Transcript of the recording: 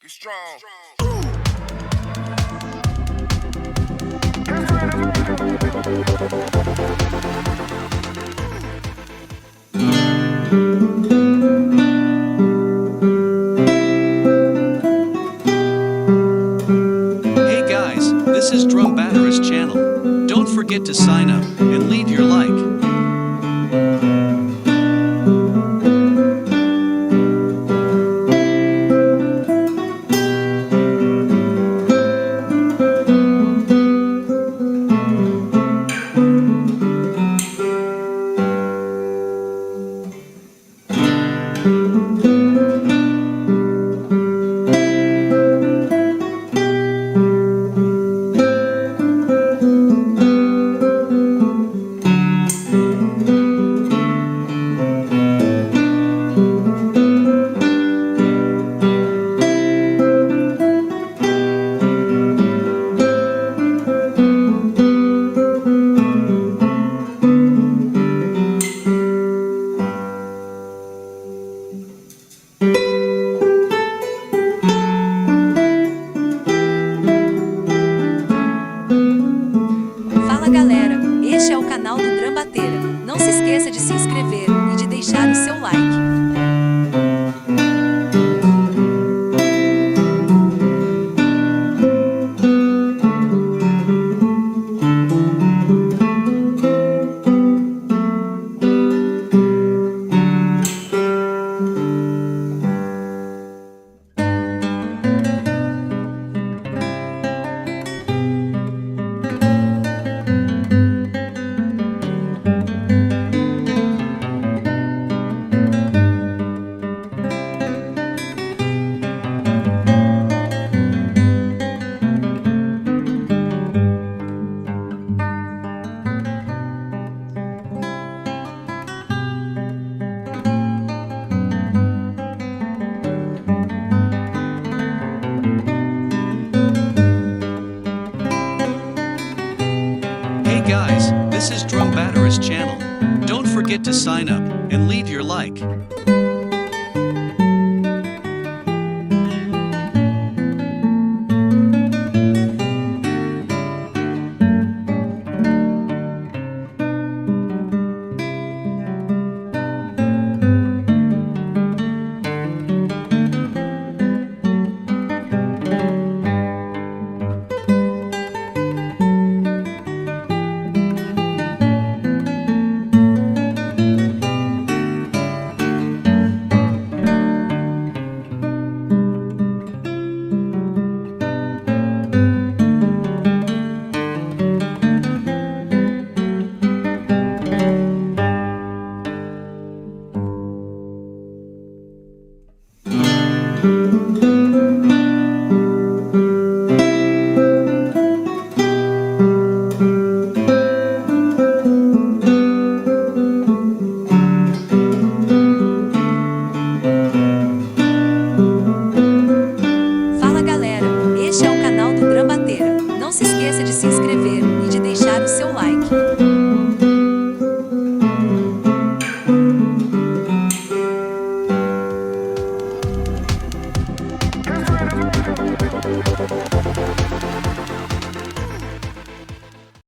Get strong. Hey guys, this is Drum Batterist channel. Don't forget to sign up and leave your like. Fala galera, este é o canal do Drambateira. Não se esqueça de se inscrever e de deixar o seu like. Hey guys, this is Drum Batterist channel. Don't forget to sign up and leave your like.